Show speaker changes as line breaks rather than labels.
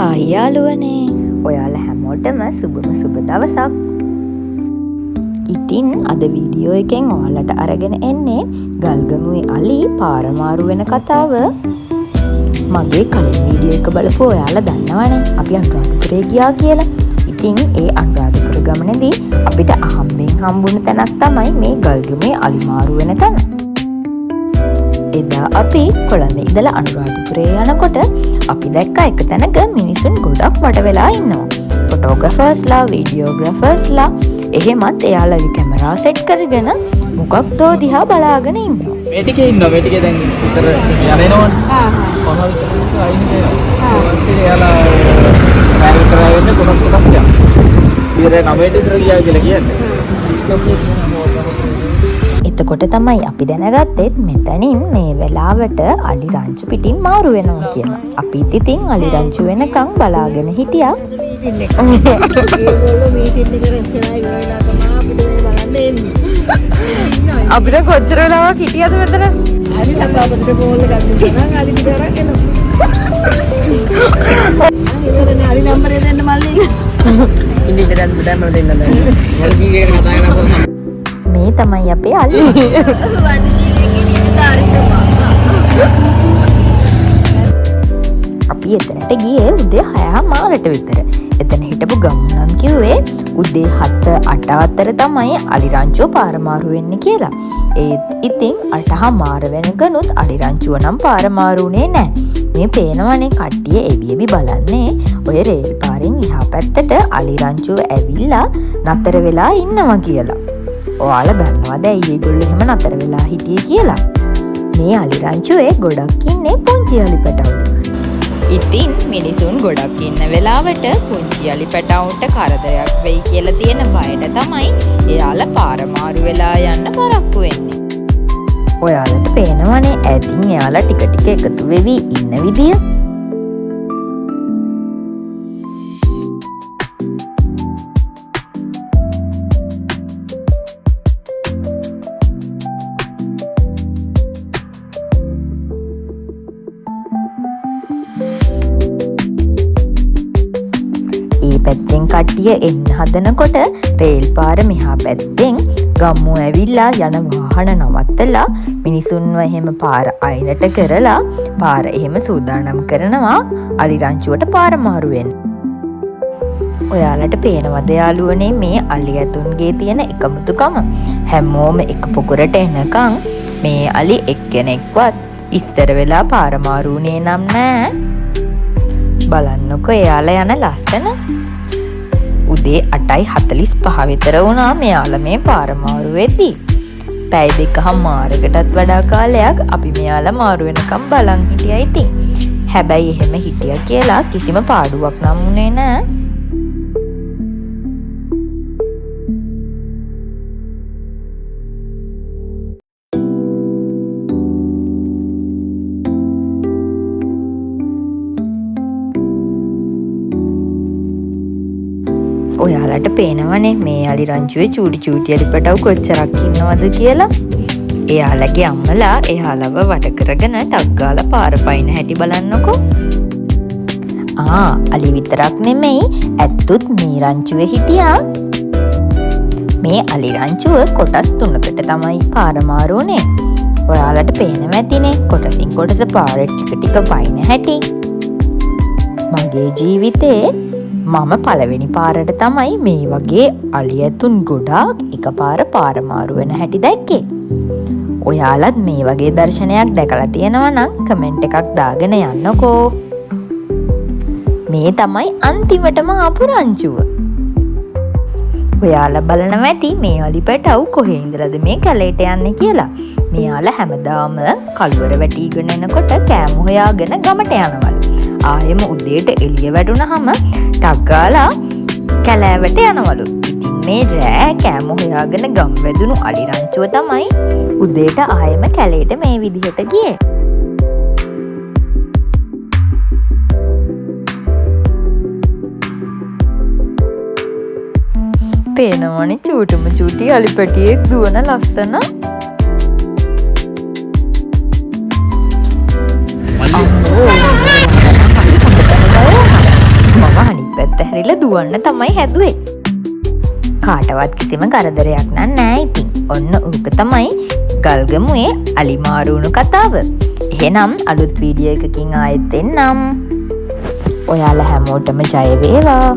Hi යාළුවනේ. ඔයාලා හැමෝටම සුබ දවසක්. ඉතින් අද වීඩියෝ එකෙන් ඔයාලට අරගෙන එන්නේ ගල්ගමුවේ අලි පාර මාරු වෙන කතාව. මගේ කලින් වීඩියෝ එක බලපු ඔයාලා දන්නවනේ අපි අනුරාධපුරේ ගියා කියලා. ඉතින් ඒ අනුරාධපුර ගමනේදී අපිට අහම්බෙන් හම්බුන තැනක් තමයි මේ ගල්ගමුවේ අලි මාරු වෙන තැන. එදා අපි කොළඹ ඉඳලා අනුරාධපුරේ යනකොට අපි දැක්ක එක තැනක මිනිසුන් ගොඩක් වට වෙලා ඉන්නවා. ෆොටෝග්‍රාෆර්ස්ලා, වීඩියෝග්‍රාෆර්ස්ලා එහෙමත් එයාලගේ කැමරා සෙට් කරගෙන මොකක්දෝ දිහා බලාගෙන ඉන්නවා.
මේ ටිකේ ඉන්නවා. මේ ටිකේ දැන් විතර යනේනවනේ. කොහොමද විතර අයින් වෙනවා. ඊට එයාලා මෑල් කරගෙන කොටස් යනවා. ඊට 9ට විතර ගියා කියලා කියන්නේ.
එතකොට තමයි අපි දැනගත්තෙත් මෙතනින් මේ වෙලාවට අලි රංචු පිටින් මාරු වෙනවා කියලා. අපිත් ඉතින් අලි රංචු වෙනකන් බලාගෙන හිටියා. අපිට කොච්චර වෙලාවක් හිටියද මෙතන?
අලි අපිට බෝල් එකක් දුන්නා. අලි ටික අරන් එනවා. ඉතින් අලි නම්බරේ දෙන්න මල්ලි.
ඉන්දියට දැම්ම දෙන්න බෑ. මල් ජීවිතේ කතා කරනකොට
මේ තමයි අපේ අලි. අපි එතනට ගියේ උදේ 6:00 විතර. එතන හිටපු ගම්නම් කිව්වේ උදේ 7-8 අතර තමයි අලි රංචුව පාර මාරු වෙන්නේ කියලා. ඒත් ඉතින් 8:00 වෙනකනුත් අලි රංචුව නම් පාර මාරුනේ නැහැ. මේ පේනවනේ කට්ටිය එබි බලන්නේ ඔය රේල් පාරෙන් එහා පැත්තට අලි රංචුව ඇවිල්ලා නතර වෙලා ඉන්නවා කියලා. ඔයාලා දන්නවද ඇයි ඒගොල්ලෝ එහෙම නතර වෙලා හිටියේ කියලා? මේ අලි රංචුවේ ගොඩක් ඉන්නේ පුංචි අලි පැටවුන්. ඉතින් මිනිසුන් ගොඩක් ඉන්න වෙලාවට පුංචි අලි පැටවුන්ට කරදරයක් වෙයි කියලා තියෙන බයට තමයි එයාලා පාර මාරු වෙලා යන්න පරක්කු වෙන්නේ. ඔයාලට පේනවනේ ඇතින් එයාලා ටික එකතු වෙවි ඉන්න විදිය. පැත්තෙන් කට්ටිය එන්න හදනකොට රේල් පාර මෙහා පැත්තෙන් ගම්මු ඇවිල්ලා යන වාහන නවත්තලා මිනිසුන්ව එහෙම පාර අයිනට කරලා පාර එහෙම සූදානම් කරනවා අලි රංචුවට පාර මාරු වෙන්න. ඔයාලට පේනවද යාළුවනේ මේ අලි ඇතුන්ගේ තියෙන එකමුතුකම? හැමෝම එක පොකුරට එනකන් මේ අලි එක්කෙනෙක්වත් ඉස්තර වෙලා පාර මාරුනේ නම් නෑ. බලන්නකො එයාලා යන ලස්සන. උදේ 8:45 විතර වුණා මෙයාලා මේ පාර මාරු වෙද්දී. පැය 2:00කටත් වඩා කාලයක් අපි මෙයාලා මාරු වෙනකම් බලන් හිටියා ඉතින්. හැබැයි එහෙම හිටියා කියලා කිසිම පාඩුවක් නම් උනේ නෑ. ඔයාලට පේනවනේ මේ අලි රංචුවේ චූටි අලි පැටවු කොච්චරක් ඉන්නවද කියලා. එයාලගේ අම්මලා එයාලව වට කරගෙන ටක් ගාලා පාර පයින් හැටි බලන්නකෝ. අලි විතරක් නෙමෙයි ඇත්තුත් මේ රංචුවේ හිටියා. මේ අලි රංචුව කොටස් 3කට තමයි පාර මාරුනේ. ඔයාලට පේනව ඇතිනේ කොටසින් කොටස පාරේ ටික පයින් හැටි. මගේ ජීවිතේ මම පළවෙනි පාරට තමයි මේ වගේ අලි ඇතුන් ගොඩාක් එකපාර පාර මාරු වෙන හැටි දැක්කේ. ඔයාලත් මේ වගේ දර්ශනයක් දැකලා තියෙනවා නම් කමෙන්ට් එකක් දාගෙන යන්නකෝ. මේ තමයි අන්තිමටම ආපු රංචුව. ඔයාලා බලනවා ඇති මේ අලි පැටවු කොහේ ඉඳලාද මේ කැලේට යන්නේ කියලා. මෙයාලා හැමදාම කළුවර වැටිගෙන එනකොට කෑම හොයාගෙන ගමට යනවලු. ආයෙම උදේට එළිය වැටුනහම ටක් ගාලා කැලෑවට යනවලු. ඉතින් මේ රෑ කෑම හොයාගෙන ගම් වැදුණු අලි රංචුව තමයි උදේට ආයෙම කැලේට මේ විදිහට ගියේ. පේනවනේ චූටි අලි පැටියෙක් දුවන ලස්සන. අත්හැරිලා දුවන්න තමයි හැදුවේ. කාටවත් කිසිම කරදරයක් නෑ ඉතින්. ඔන්න ඕක තමයි ගල්ගමුවේ අලිමාරුණු කතාව. එහෙනම් අලුත් වීඩියෝ එකකින් ආයෙත් එන්නම්. ඔයාලා හැමෝටම ජය වේවා.